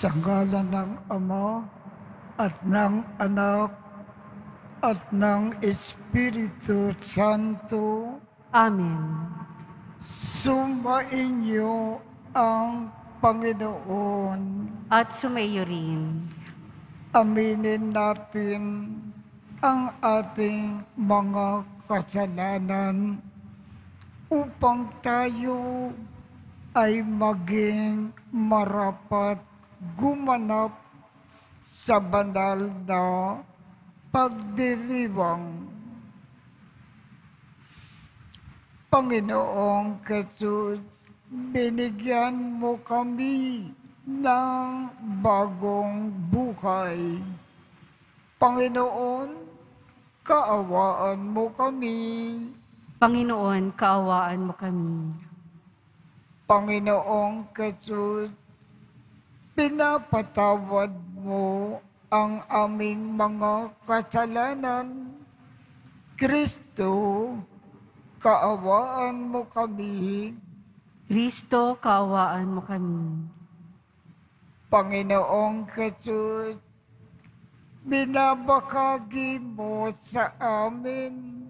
Sa ngalan ng Ama at ng Anak at ng Espiritu Santo. Amen. Sumainyo ang Panginoon. At sumayo rin. Aminin natin ang ating mga kasalanan upang tayo ay maging marapat gumanap sa banal na pagdiriwang. Panginoong Jesus, binigyan mo kami ng bagong buhay. Panginoon, kaawaan mo kami. Panginoon, kaawaan mo kami. Panginoong Jesus, pinapatawad mo ang aming mga kasalanan. Kristo, kaawaan mo kami. Kristo, kaawaan mo kami. Panginoong Jesus, binabahagi mo sa amin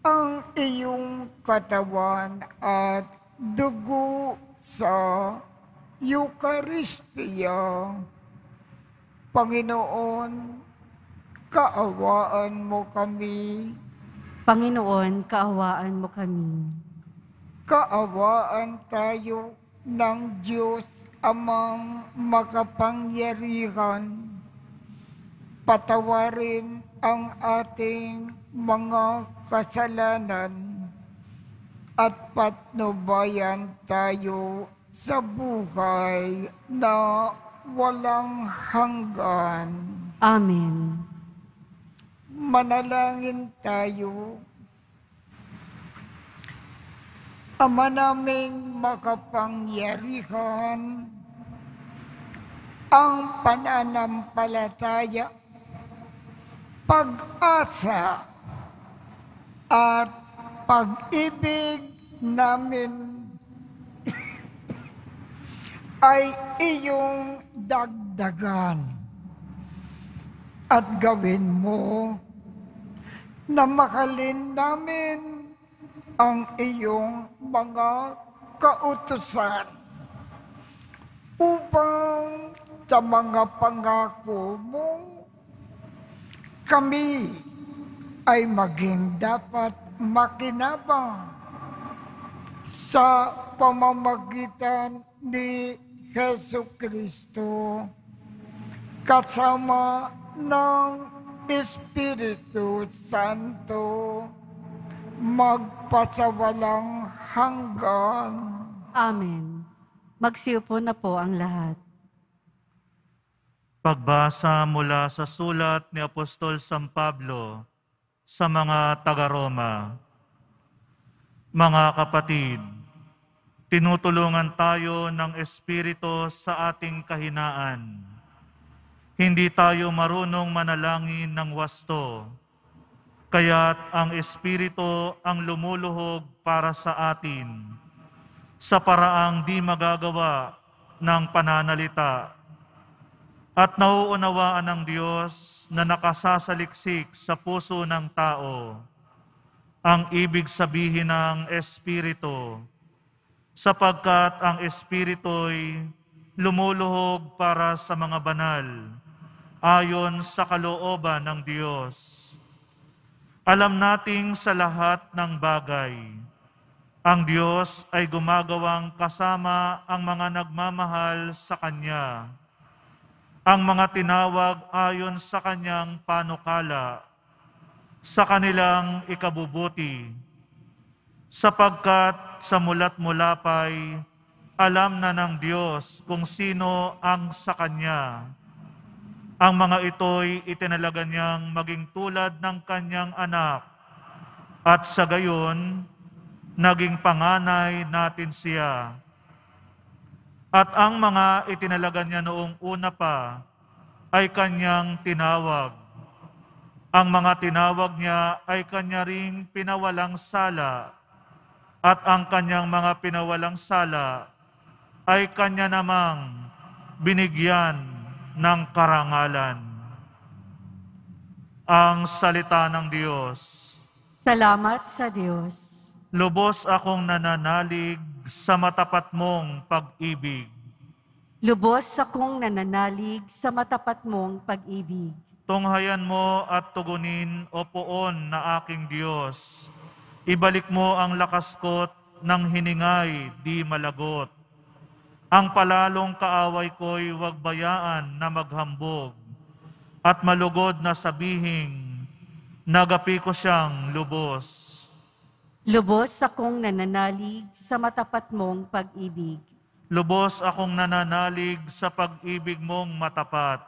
ang iyong katawan at dugo sa Eucharistia. Panginoon, kaawaan mo kami. Panginoon, kaawaan mo kami. Kaawaan tayo ng Diyos Amang makapangyarihan. Patawarin ang ating mga kasalanan at patnubayan tayo sa buhay na walang hanggan. Amen. Manalangin tayo. Ama naming makapangyarihan, ang pananampalataya, pag-asa at pag-ibig namin ay iyong dagdagan at gawin mo na mahalin namin ang iyong mga kautusan upang sa mga pangako mo kami ay maging dapat makinabang sa pamamagitan ni Jesucristo kasama ng Espiritu Santo magpasawalang hanggan. Amen. Magsiupo na po ang lahat. Pagbasa mula sa sulat ni Apostol San Pablo sa mga taga-Roma. Mga kapatid, tinutulungan tayo ng Espiritu sa ating kahinaan. Hindi tayo marunong manalangin ng wasto, kaya't ang Espiritu ang lumuluhog para sa atin sa paraang di magagawa ng pananalita. At nauunawaan ng Diyos na nakasasaliksik sa puso ng tao ang ibig sabihin ng Espiritu, sapagkat ang Espiritu'y lumuluhog para sa mga banal, ayon sa kalooban ng Diyos. Alam nating sa lahat ng bagay, ang Diyos ay gumagawang kasama ang mga nagmamahal sa Kanya, ang mga tinawag ayon sa Kanyang panukala, sa kanilang ikabubuti, sapagkat sa mulat mula pa'y alam na ng Diyos kung sino ang sa Kanya. Ang mga ito'y itinalaga niyang maging tulad ng Kanyang anak, at sa gayon, naging panganay natin siya. At ang mga itinalaga niya noong una pa ay Kanyang tinawag. Ang mga tinawag niya ay Kanya ring pinawalang sala, at ang Kanyang mga pinawalang sala ay Kanya namang binigyan ng karangalan. Ang salita ng Diyos. Salamat sa Diyos. Lubos akong nananalig sa matapat mong pag-ibig. Lubos akong nananalig sa matapat mong pag-ibig. Tunghayan mo at tugunin, O poon na aking Diyos. Ibalik mo ang lakas ko't ng hiningay di malagot. Ang palalong kaaway ko'y huwag bayaan na maghambog at malugod na sabihing nagapi ko siyang lubos. Lubos akong nananalig sa matapat mong pag-ibig. Lubos akong nananalig sa pag-ibig mong matapat.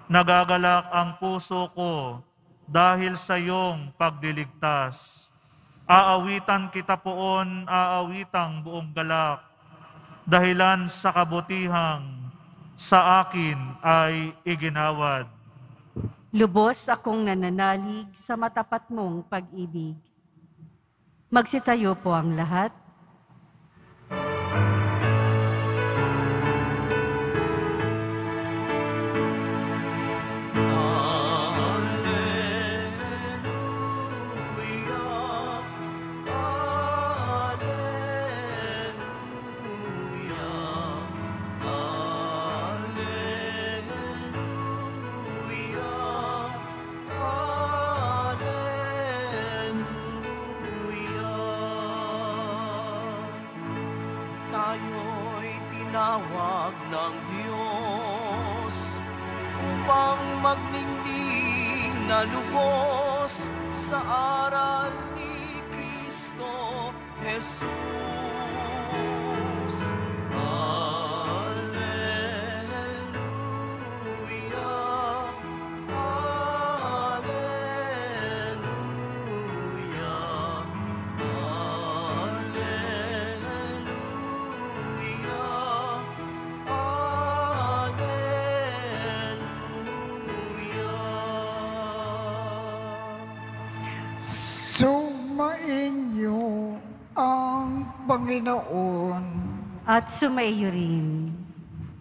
Nagagalak ang puso ko dahil sa iyong pagdiligtas. Aawitan kita poon, aawitang buong galak. Dahilan sa kabutihang sa akin ay iginawad. Lubos akong nananalig sa matapat mong pag-ibig. Magsitayo po ang lahat. Tayo'y tinawag ng Diyos upang magningning na lubos sa aral ni Kristo Jesus. Alleluia, alleluia, Sumainyo ang Panginoon. At sumaiyo rin.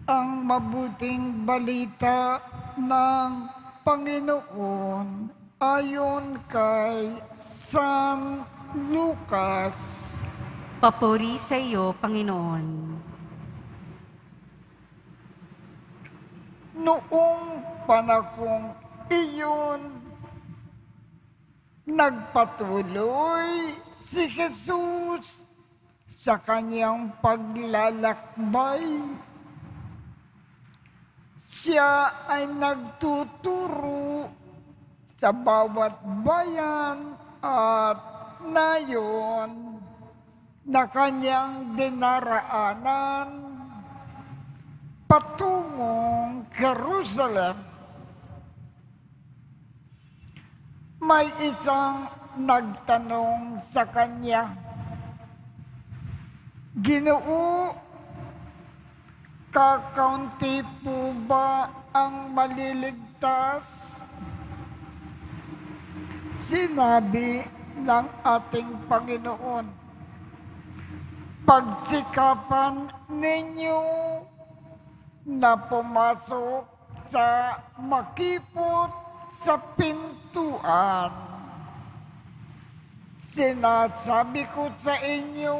Ang mabuting balita ng Panginoon ayon kay San Lucas. Papuri sa iyo, Panginoon. Noong panahong iyon, nagpatuloy si Jesus sa kanyang paglalakbay. Siya ay nagtuturo sa bawat bayan at nayon na kanyang dinaraanan patungong Jerusalem. May isang nagtanong sa kanya, Ginoo, kakaunti po ba ang maliligtas? Sinabi ng ating Panginoon, pagsikapan ninyo na pumasok sa makipot sa pintuan. Sinasabi ko sa inyo,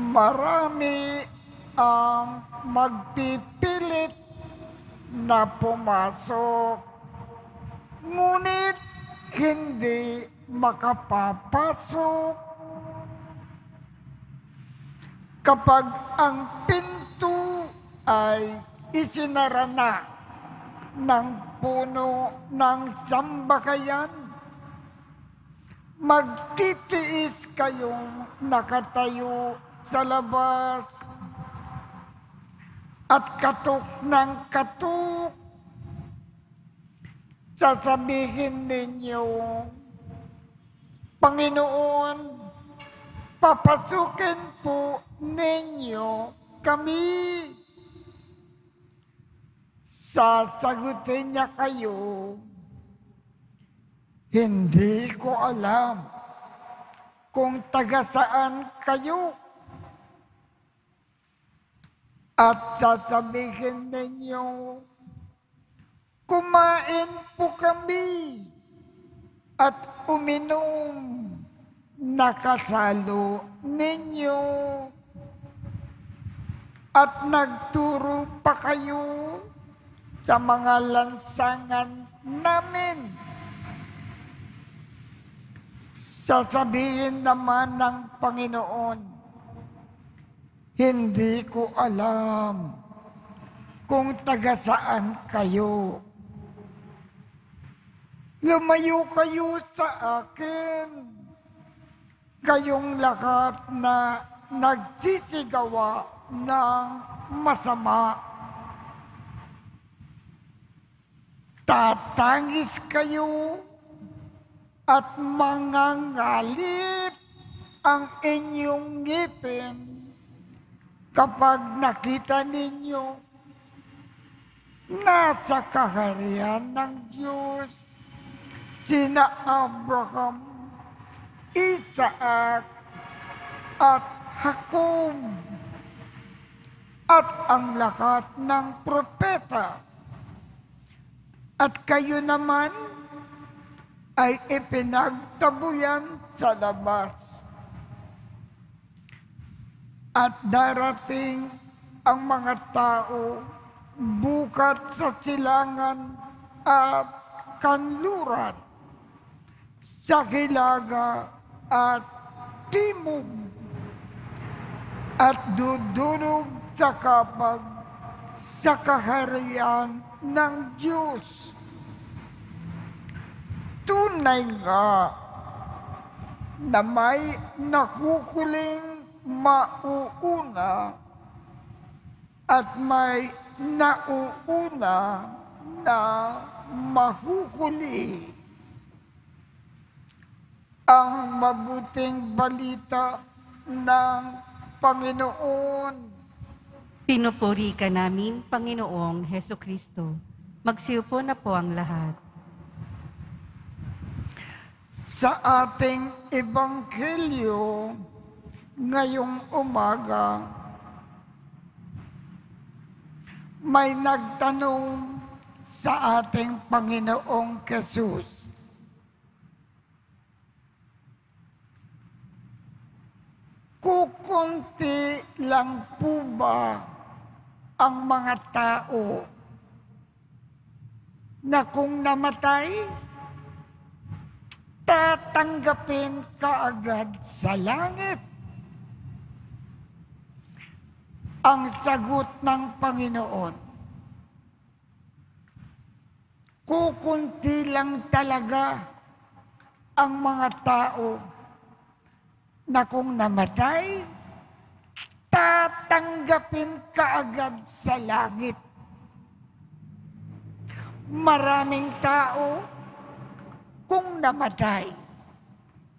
marami ang magpipilit na pumasok, ngunit hindi makapapasok. Kapag ang pinto ay isinara na ng puno ng sambakayan, magtitiis kayong nakatayo sa labas at katok ng katok. Sasabihin ninyo, Panginoon, papasukin po ninyo kami. Sasagutin niya kayo, hindi ko alam kung taga saan kayo. At sasabihin ninyo, kumain po kami at uminom, nakasalo ninyo. At nagturo pa kayo sa mga lansangan namin. Sasabihin naman ng Panginoon, hindi ko alam kung taga saan kayo. Lumayo kayo sa akin, kayong lahat na nagsisigawa ng masama. Tatangis kayo at mangangalit ang inyong ngipin kapag nakita ninyo nasa kaharian ng Diyos sina Abraham, Isaac, at Jacob, at ang lahat ng propeta. At kayo naman ay ipinagtabuyan sa labas. At darating ang mga tao bukat sa silangan at kanluran, sa hilaga at timog, at dudulog sa kapag sa kaharian ng Diyos. Tunay nga na may nakukuling mauuna at may nauuna na mahukuli. Ang mabuting balita ng Panginoon. Pinupuri ka namin, Panginoong Hesukristo. Magsiupo na po ang lahat. Sa ating ebanghelyo ngayong umaga, may nagtanong sa ating Panginoong Jesus, kukunti lang po ba ang mga tao na kung namatay, tatanggapin kaagad sa langit? Ang sagot ng Panginoon, kukunti lang talaga ang mga tao na kung namatay, tatanggapin kaagad sa langit. Maraming tao, kung namatay,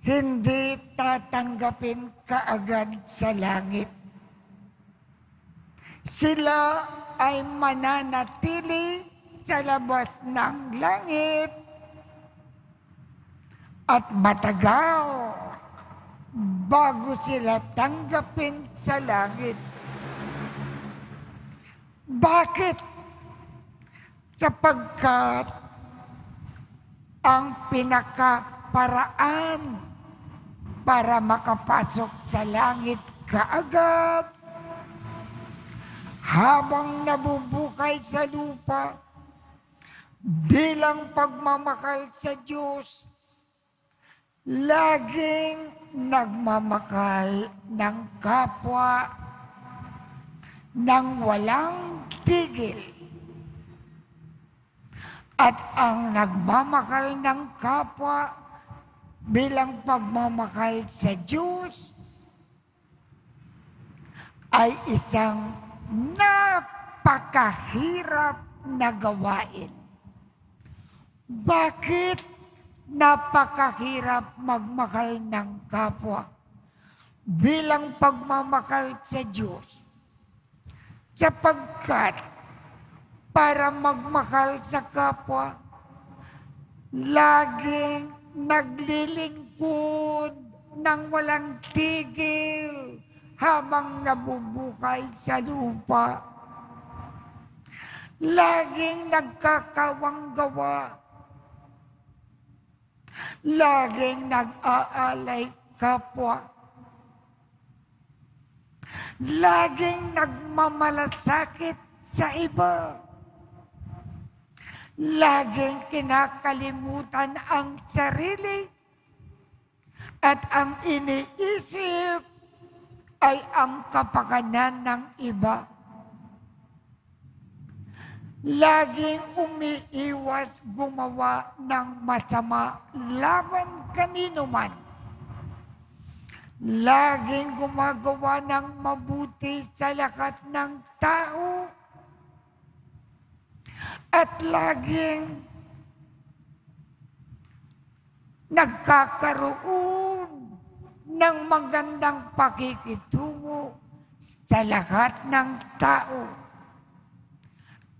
hindi tatanggapin kaagad sa langit. Sila ay mananatili sa labas ng langit at matagal bago sila tanggapin sa langit. Bakit? Sapagkat ang pinakaparaan para makapasok sa langit kaagad habang nabubuhay sa lupa bilang pagmamahal sa Diyos, laging nagmamahal ng kapwa nang walang tigil. At ang nagmamahal ng kapwa bilang pagmamahal sa Diyos ay isang napakahirap na gawain. Bakit napakahirap magmahal ng kapwa bilang pagmamahal sa Diyos? Sapagkat para magmahal sa kapwa, laging naglilingkod ng walang tigil habang nabubuhay sa lupa. Laging nagkakawang gawa. Laging nag-aalay kapwa. Laging nagmamalasakit sa iba. Laging kinakalimutan ang sarili at ang iniisip ay ang kapakanan ng iba. Laging umiiwas gumawa ng masama laban kanino man. Laging gumagawa ng mabuti sa lahat ng tao. At laging nagkakaroon ng magandang pakikitungo sa lahat ng tao.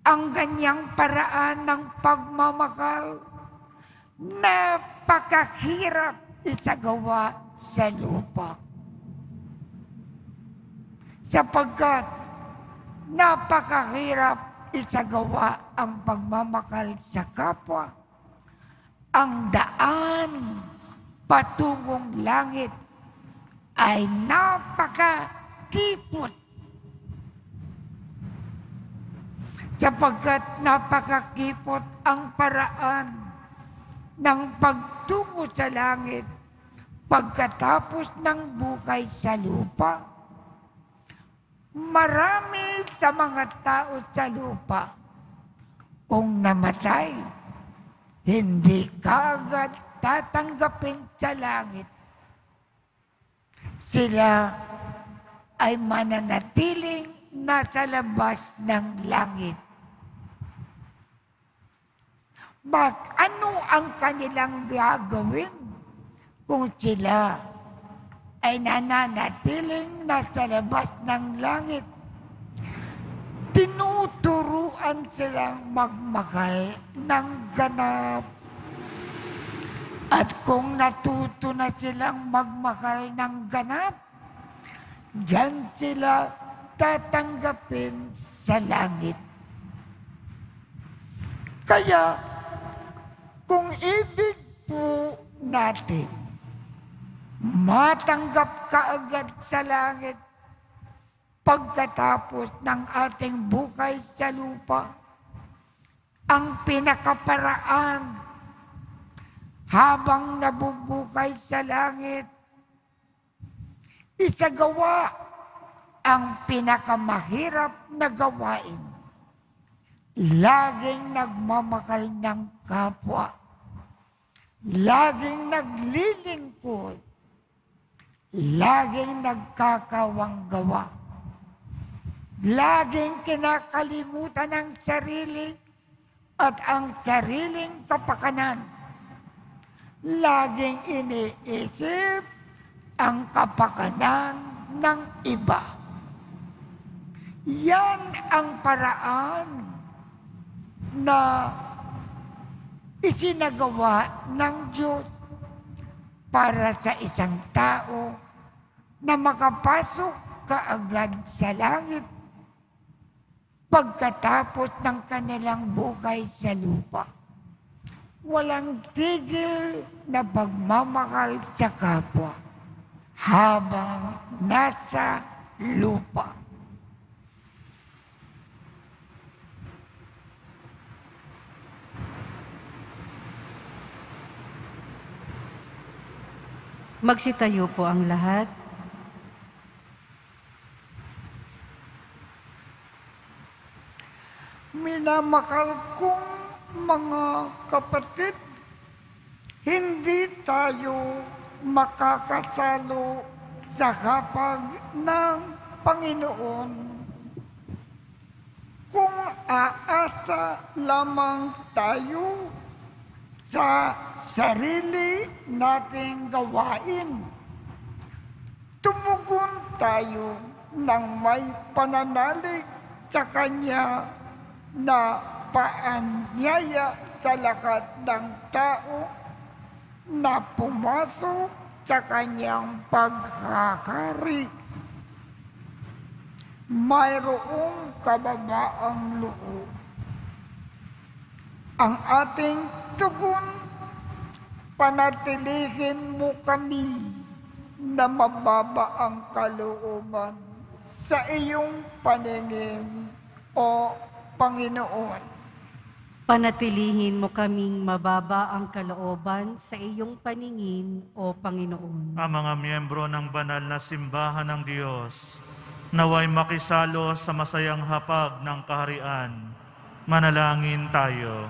Ang ganyang paraan ng pagmamahal, napakahirap isagawa sa lupa. Sapagkat napakahirap isagawa ang pagmamahal sa kapwa. Ang daan patungong langit ay napakakipot. Sapagkat napakakipot ang paraan ng pagtungo sa langit pagkatapos ng buhay sa lupa. Marami sa mga tao sa lupa, kung namatay, hindi kaagad tatanggapin sa langit. Sila ay mananatiling nasa labas ng langit. Ano ang kanilang gagawin kung sila ay nananatiling nasa labas ng langit? Tinuturuan silang magmahal ng ganap. At kung natuto na silang magmahal ng ganap, diyan sila tatanggapin sa langit. Kaya, kung ibig po natin matanggap kaagad sa langit pagkatapos ng ating buhay sa lupa, ang pinakaparaan habang nabubuhay sa langit, isagawa ang pinakamahirap na gawain. Laging nagmamahal ng kapwa. Laging naglilingkod. Laging nagkakawang gawa. Laging kinakalimutan ang sarili at ang sariling kapakanan. Laging iniisip ang kapakanan ng iba. Yan ang paraan na isinagawa ng Diyos para sa isang tao na makapasok kaagad sa langit pagkatapos ng kanilang buhay sa lupa. Walang tigil na pagmamahal sa kapwa habang nasa lupa. Magsitayo po ang lahat. Minamahal kong mga kapatid, hindi tayo makakasalo sa hapag ng Panginoon kung aasa lamang tayo sa sarili nating gawain. Tumugon tayo ng may pananalig sa Kanya na paanyaya sa lahat ng tao na pumasok sa Kanyang paghahari. mayroong kababaang loob. Ang ating tugon, panatilihin mo kami na mababa ang kalooban sa iyong paningin, o Panginoon. Panatilihin mo kaming mababa ang kalooban sa iyong paningin, o Panginoon. Ang mga miyembro ng banal na simbahan ng Diyos, naway makisalo sa masayang hapag ng kaharian. Manalangin tayo.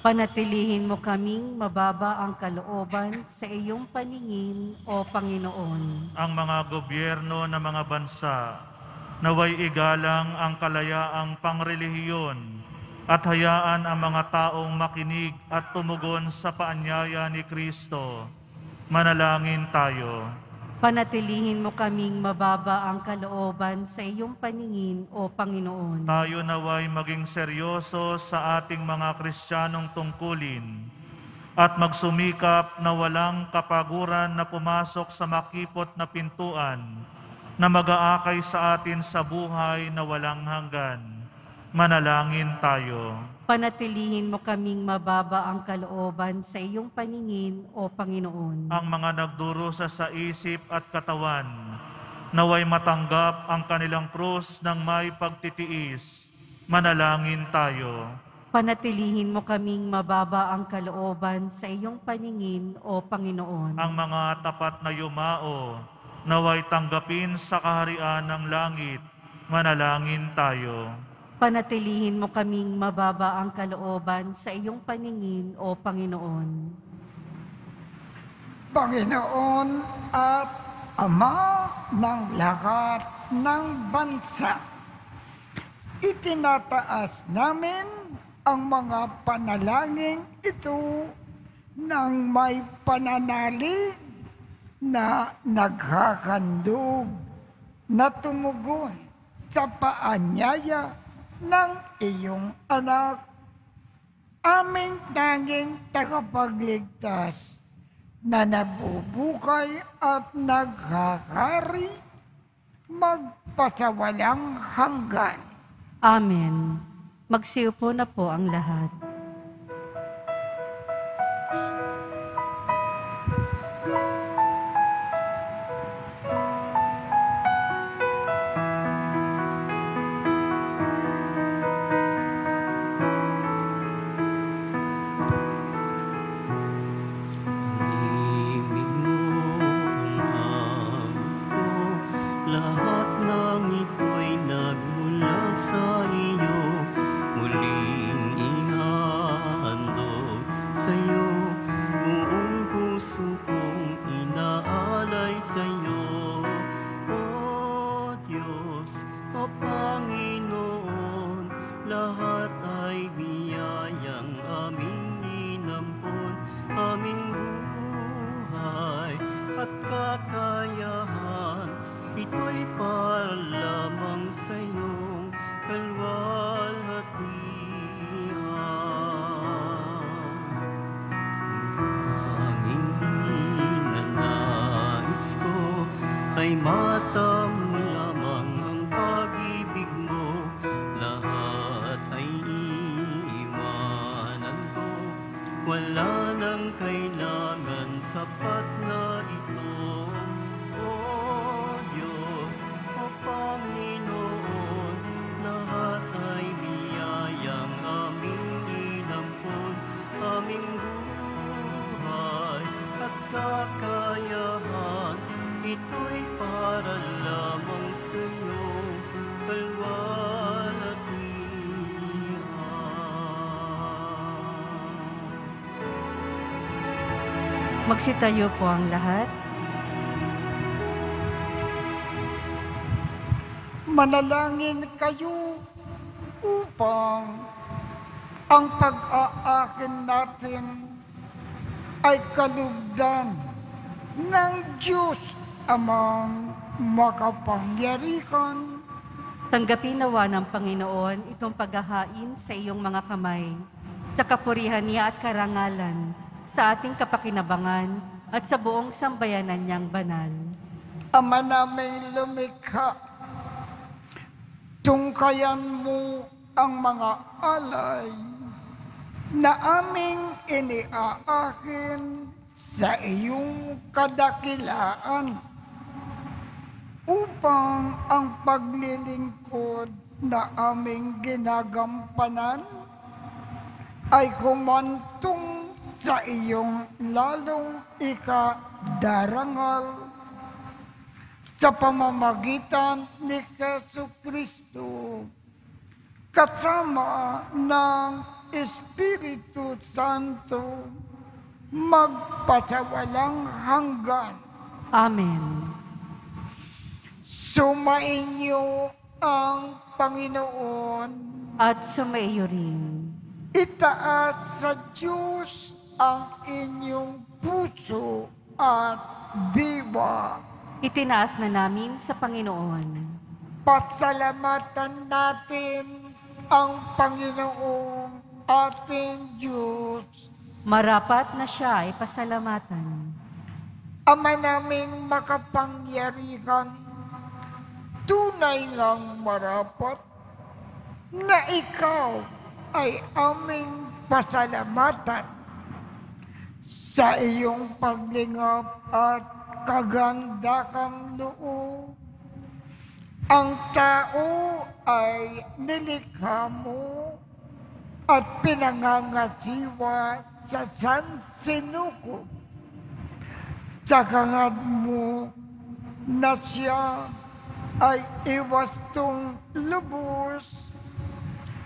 Panatilihin mo kaming mababa ang kalooban sa iyong paningin, o Panginoon. Ang mga gobyerno ng mga bansa, naway igalang ang kalayaang pangrelihiyon at hayaan ang mga taong makinig at tumugon sa paanyaya ni Kristo. Manalangin tayo. Panatilihin mo kaming mababa ang kalooban sa iyong paningin, o Panginoon. Tayo naway maging seryoso sa ating mga Kristiyanong tungkulin at magsumikap na walang kapaguran na pumasok sa makipot na pintuan na mag-aakay sa atin sa buhay na walang hanggan. Manalangin tayo. Panatilihin mo kaming mababa ang kalooban sa iyong paningin, o Panginoon. Ang mga nagdurusa sa isip at katawan, naway matanggap ang kanilang krus ng may pagtitiis. Manalangin tayo. Panatilihin mo kaming mababa ang kalooban sa iyong paningin, o Panginoon. Ang mga tapat na yumao, naway tanggapin sa kaharian ng langit. Manalangin tayo. Panatilihin mo kaming mababa ang kalooban sa iyong paningin, o Panginoon. Panginoon at Ama ng lahat ng bansa, itinataas namin ang mga panalangin ito ng may pananalig na naghahandog na tumugon sa paanyaya ng iyong anak, aming tanging tagapagligtas na nabubuhay at naghahari magpasawalang hanggan. Amen. Magsiupo na po ang lahat. Lahat ng ito'y nagmula sa iyo, muling ihandog sa iyo, buong puso kong inaalay sa iyo. O Diyos, o Panginoon, lahat ay biyayang aming inampon, aming buhay at kakayahan, ito'y para lamang sa iyong kalwalhatian. Ang ninanais ko ay matamo lamang ang pag-ibig mo, lahat ay iiwanan ko, wala nang kailangan, sapat na ito. Panginoon, lahat ay biyayang aming inampon, aming buhay at kakayahan, ito'y para lamang sa iyong kalwalhatian. Magsitayo po ang lahat. Manalangin kayo upang ang pag-aakin natin ay kalugdan ng Diyos Amang makapangyarihan. Tanggapin nawa ng Panginoon itong paghahain sa iyong mga kamay, sa kapurihan niya at karangalan, sa ating kapakinabangan at sa buong sambayanan niyang banal. Ama naming lumikha, Tungkayan mo ang mga alay na aming iniaakin sa iyong kadakilaan upang ang paglilingkod na aming ginagampanan ay kumantong sa iyong lalong ikadarangal sa pamamagitan ni Jesucristo kasama ng Espiritu Santo magpasawalang hanggan. Amen. Sumainyo ang Panginoon. At sumaiyo rin. Itaas sa Diyos ang inyong puso at diwa. Itinaas na namin sa Panginoon. Pasalamatan natin ang Panginoong ating Diyos. Marapat na siya ay pasalamatan. Ama naming makapangyarihan, tunay ngang marapat na ikaw ay aming pasalamatan sa iyong paglingap at kaganda kang loob. Ang tao ay nilikha mo at pinangangasiwa sa sansinuko. Sa hangad mo na siya ay iwastong lubos,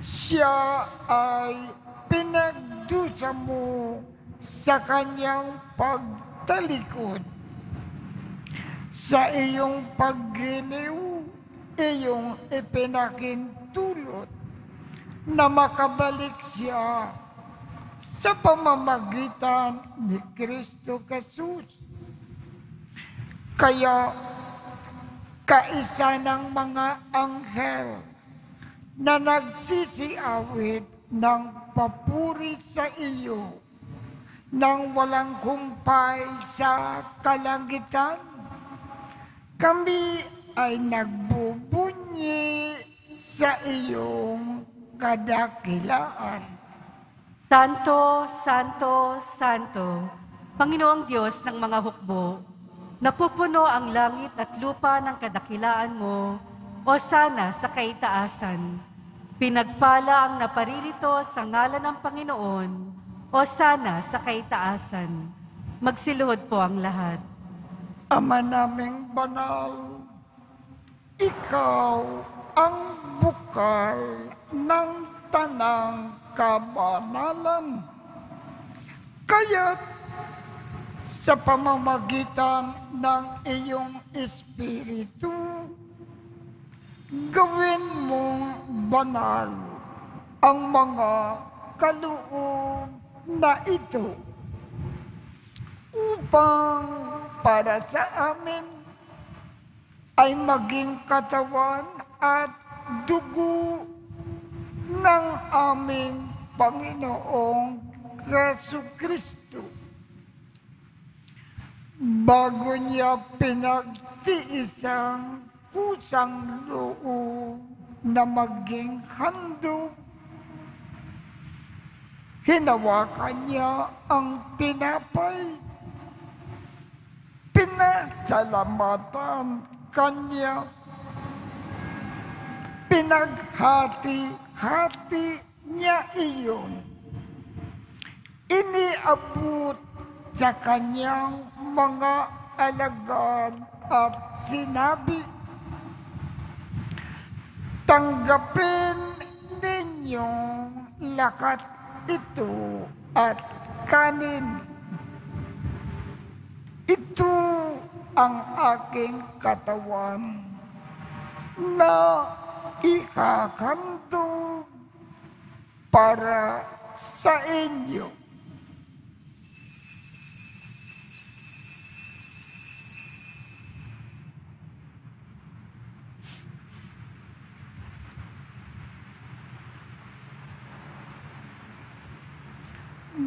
siya ay pinagdusa mo sa kanyang pagtalikod. Sa iyong paggiliw, iyong ipinakintulot na makabalik siya sa pamamagitan ni Kristo Jesus. Kaya kaisa ng mga anghel na nagsisiawit ng papuri sa iyo nang walang humpay sa kalangitan, kami ay nagbubunyi sa iyong kadakilaan. Santo, Santo, Santo, Panginoong Diyos ng mga hukbo, napupuno ang langit at lupa ng kadakilaan mo, o sana sa kaitaasan. Pinagpala ang naparirito sa ngalan ng Panginoon, o sana sa kaitaasan. Magsiluhod po ang lahat. Ama naming banal, ikaw ang bukal ng tanang kabanalan. Kaya't sa pamamagitan ng iyong Espiritu, gawin mong banal ang mga kaloob na ito upang para sa amin ay maging katawan at dugo ng aming Panginoong Jesucristo. Bago niya pinagtiisang kusang loob na maging handog, hinawakan niya ang tinapay, pinasalamatan kanya, pinaghati-hati niya iyon, iniabot sa kanyang mga alagad at sinabi, tanggapin ninyong lakat ito at kanin. Ito ang aking katawan na ikahandog para sa inyo.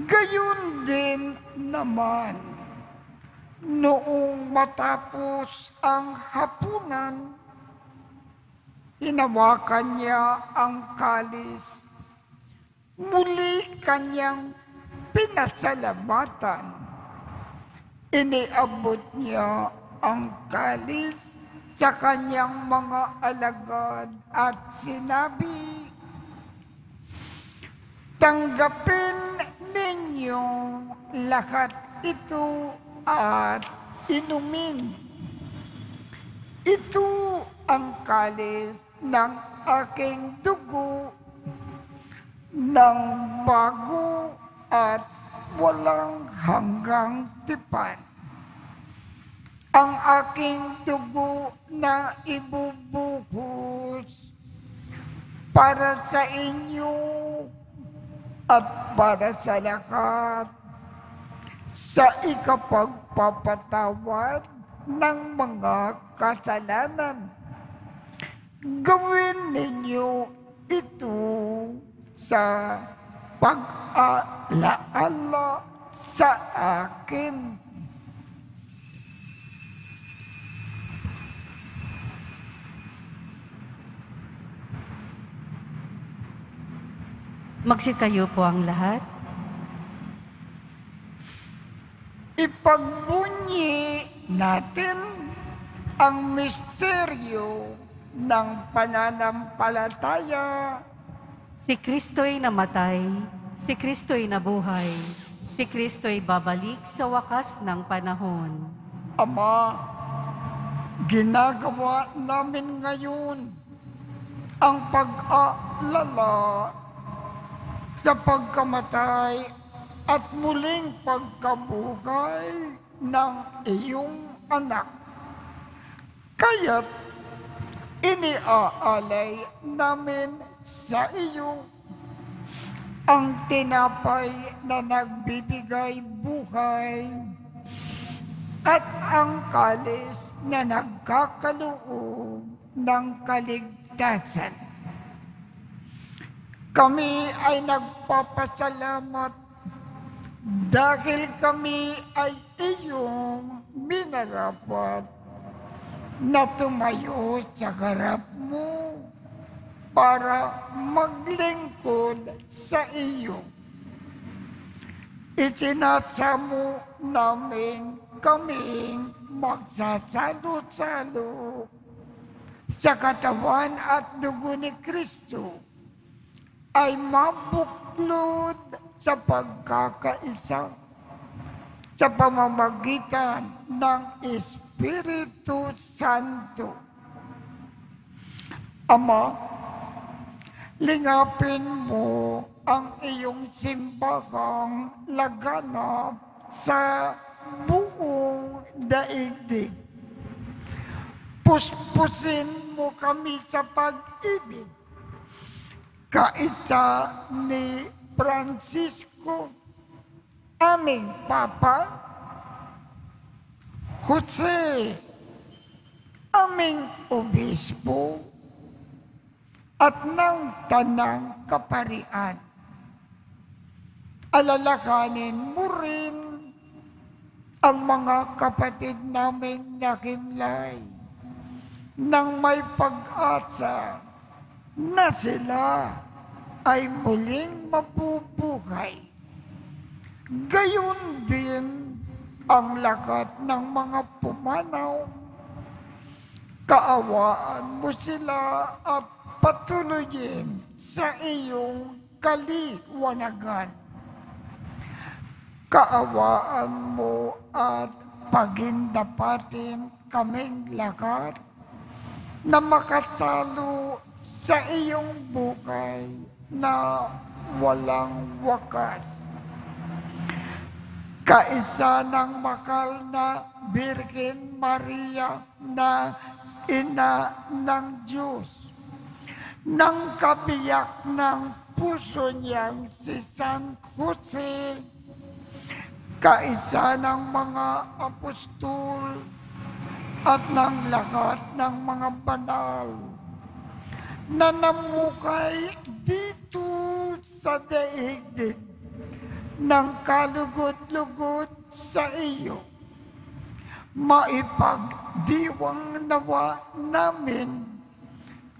Gayon din naman, noong matapos ang hapunan, Hinawakan niya ang kalis. Muli kanyang pinasalamatan. Iniabot niya ang kalis sa kanyang mga alagad at sinabi, "Tanggapin ninyo lahat ito at inumin. Ito ang kalis ng aking dugo ng bago at walang hanggang tipan. Ang aking dugo na ibubuhos para sa inyo at para sa lahat sa ikapagpapatawad ng mga kasalanan. Gawin ninyo ito sa pag-alaala sa akin." Magsitayo po ang lahat. Ipagbunyi natin ang misteryo ng pananampalataya. Si Kristo'y namatay, si Kristo'y nabuhay, si Kristo'y babalik sa wakas ng panahon. Ama, ginagawa namin ngayon ang pag-aalala sa pagkamatay at muling pagkabuhay ng iyong anak. Kaya't iniaalay namin sa iyo ang tinapay na nagbibigay buhay at ang kalis na nagkakaloob ng kaligtasan. Kami ay nagpapasalamat dahil kami ay iyong minarapat na tumayo sa harap mo para maglingkod sa iyo. Isinasamo namin kaming magsasalo-salo sa katawan at dugo ni Kristo ay mabuklod sa pagkakaisa sa pamamagitan ng Espiritu Santo. Ama, lingapin mo ang iyong simbahang laganap sa buong daigdig. Puspusin mo kami sa pag-ibig, kaisa ni Francisco, aming Papa, Jose, aming Obispo, at ng Tanang Kaparian. Alalakanin mo rin ang mga kapatid naming nakimlay nang may pag-asa na sila ay muling mabubuhay. Gayon din ang lahat ng mga pumanaw. Kaawaan mo sila at patuloyin sa iyong kaliwanagan. Kaawaan mo at pagindapatin kaming lahat na makasalo sa iyong buhay na walang wakas. Kaisa ng makal na Birhen Maria na Ina ng Diyos, ng kabiyak ng puso niyang si San Jose, kaisa ng mga apostol at ng lahat ng mga banal na namukay dito sa daigdig ng kalugod-lugod sa iyo. Maipagdiwang nawa namin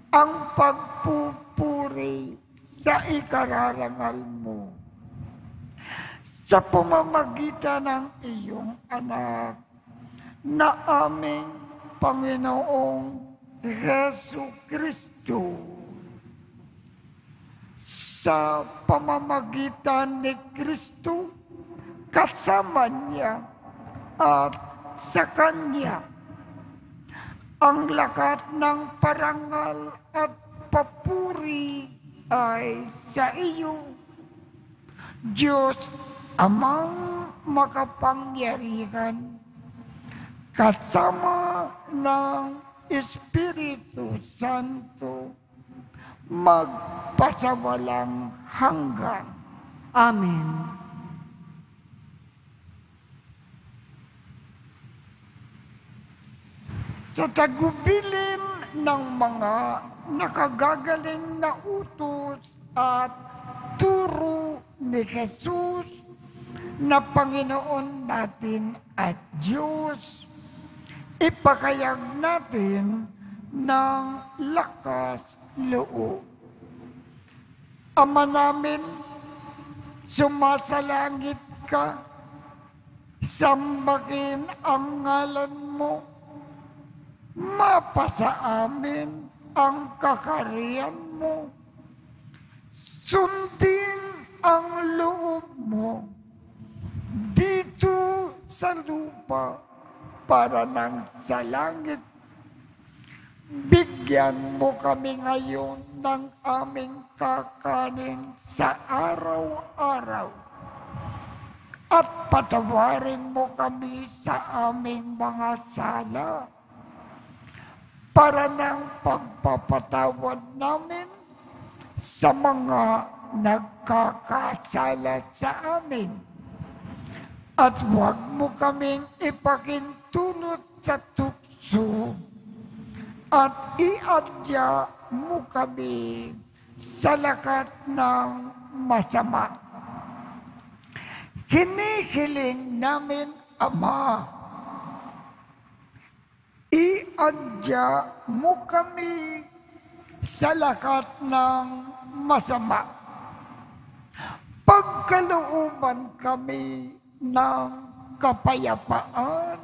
ang pagpupuri sa ikararangal mo. Sa pamamagitan ng iyong anak na aming Panginoong Jesu Kristo. Sa pamamagitan ni Kristo, kasama niya at sa Kanya, ang lahat ng parangal at papuri ay sa iyo, Diyos Amang makapangyarihan, kasama ng Espiritu Santo, magpasawalang hanggan. Amen. Sa tagubilin ng mga nakagagaling na utos at turo ni Jesus na Panginoon natin at Diyos, ipakayag natin ng lakas loob. Ama namin, sumasalangit ka, sambahin ang ngalan mo, mapasa amin ang kakariyan mo, sundin ang loob mo dito sa lupa para nang sa langit. Bigyan mo kami ngayon ng aming kakanin sa araw-araw at patawarin mo kami sa aming mga sala para ng pagpapatawad namin sa mga nagkakasala sa amin. At huwag mo kaming ipakintulot sa tukso at iadya mo kami sa lahat ng masama. Hinihiling namin, Ama, iadya mo kami sa lahat ng masama. Pagkalooban kami ng kapayapaan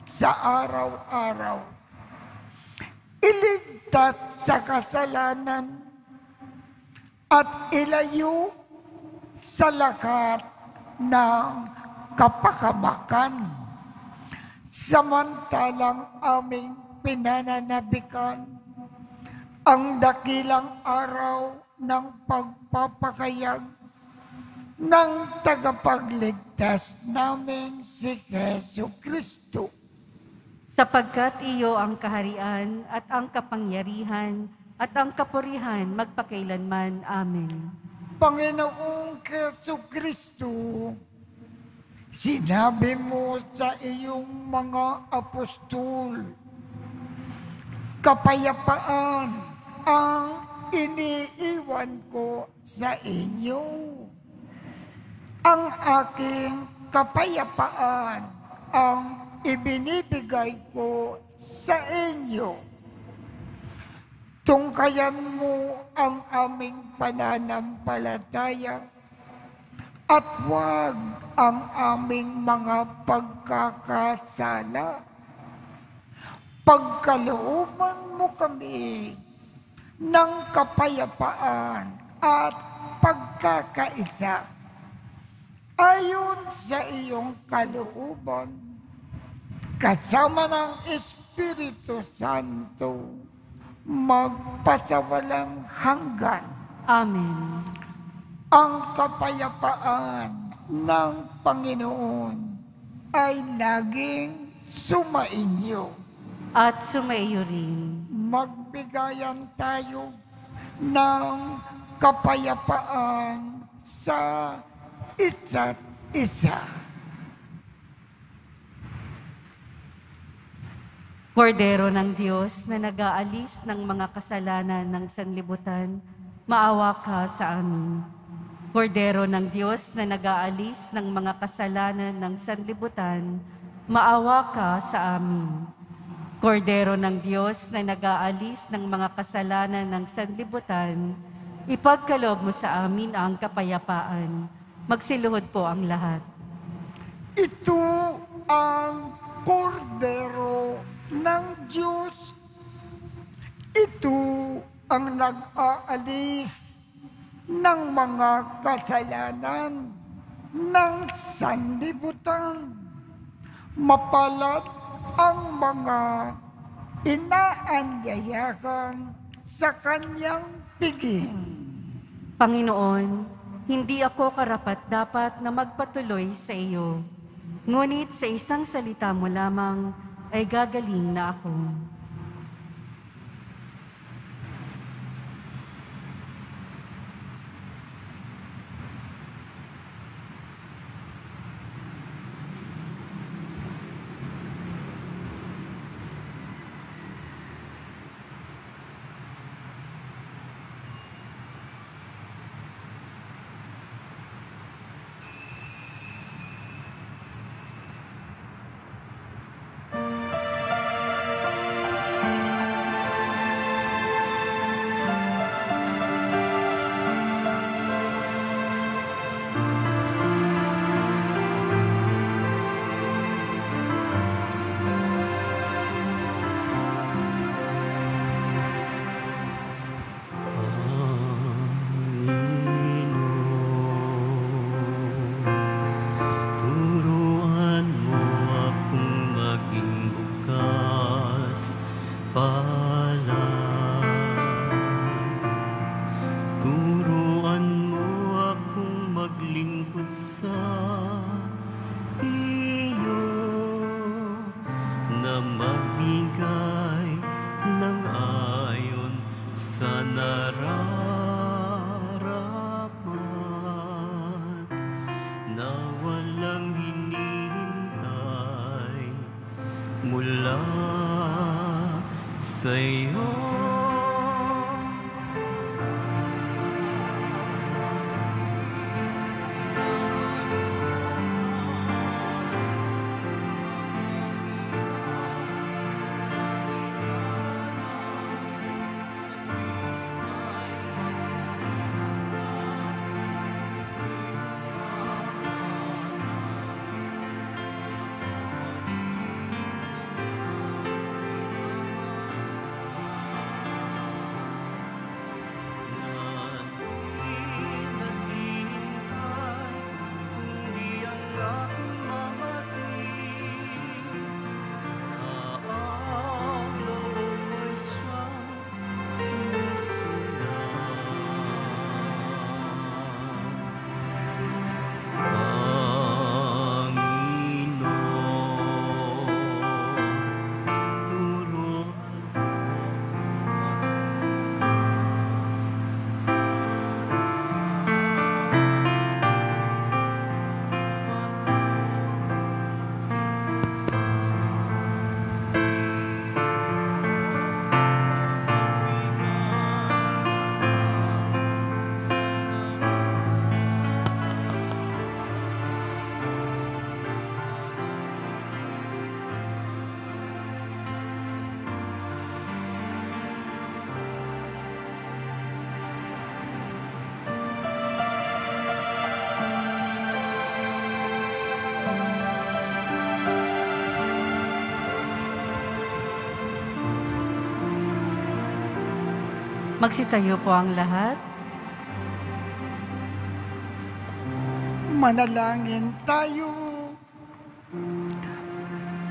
sa araw-araw. Iligtas sa kasalanan at ilayo sa lahat ng kapakamakan. Samantalang aming pinananabikan ang dakilang araw ng pagpapakayag ng tagapagligtas namin si Jesu Kristo. Sapagkat iyo ang kaharian at ang kapangyarihan at ang kapurihan magpakailanman. Amen. Panginoong Jesu Kristo, sinabi mo sa iyong mga apostol, kapayapaan ang iniiwan ko sa inyo. Ang aking kapayapaan ang ibinibigay ko sa inyo. Tungkayan mo ang aming pananampalataya at huwag ang aming mga pagkakasala. Pagkalooban mo kami ng kapayapaan at pagkakaisa ayon sa iyong kalooban, kasama ng Espiritu Santo, magpasawalang hanggan. Amen. Ang kapayapaan ng Panginoon ay laging sumainyo. At sumaiyo rin. Magbigayan tayo ng kapayapaan sa isa't isa. Kordero ng Diyos na nag-aalis ng mga kasalanan ng sanlibutan, maawa ka sa amin. Kordero ng Diyos na nag-aalis ng mga kasalanan ng sanlibutan, maawa ka sa amin. Kordero ng Diyos na nag-aalis ng mga kasalanan ng sanlibutan, ipagkaloob mo sa amin ang kapayapaan. Magsiluhod po ang lahat. Ito ang kordero ng Diyos. Ito ang nag-aalis ng mga kasalanan ng sanlibutan. Mapalad ang mga inaanyayahan sa kanyang piging. Panginoon, hindi ako karapat-dapat na magpatuloy sa iyo. Ngunit sa isang salita mo lamang ay gagaling na ako. Turuan mo akong maging bukas palad. Turuan mo akong maglingkod sa iyo, na magbigay ng ayon sa nararapat, na walang hinihintay mula sa iyo. Magsitayo po ang lahat. Manalangin tayo.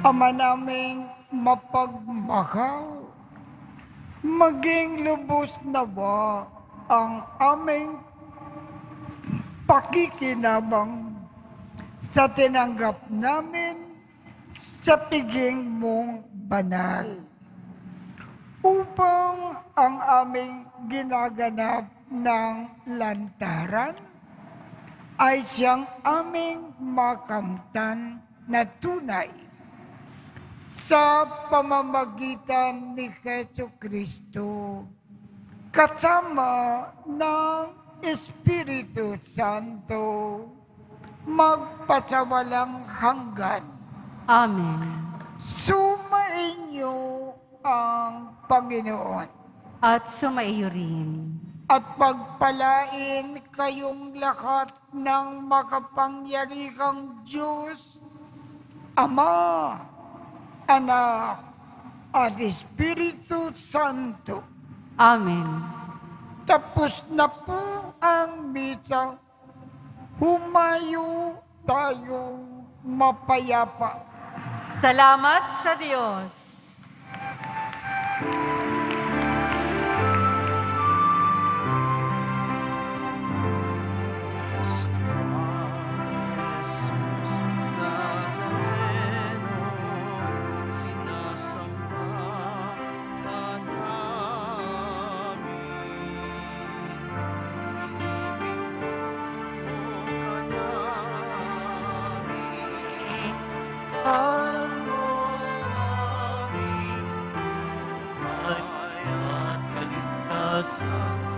Ama naming mapagmahal, maging lubos nawa ang aming pakikinabang sa tinanggap namin sa piging mong banal, upang ang aming ginaganap ng lantaran ay siyang aming makamtan na tunay sa pamamagitan ni Jesucristo, kasama ng Espiritu Santo, magpasawalang hanggan. Amen. Sumainyo ang Panginoon At sumaiyo rin. at pagpalain kayong lahat ng makapangyarihang Diyos, Ama, Anak, at Espiritu Santo. Amen. Tapos na po ang misa. Humayo tayong mapayapa. Salamat sa Diyos. Jesus Nazareno, sinasamba ka namin. Pinipinto ka namin. Ay at kaligtasan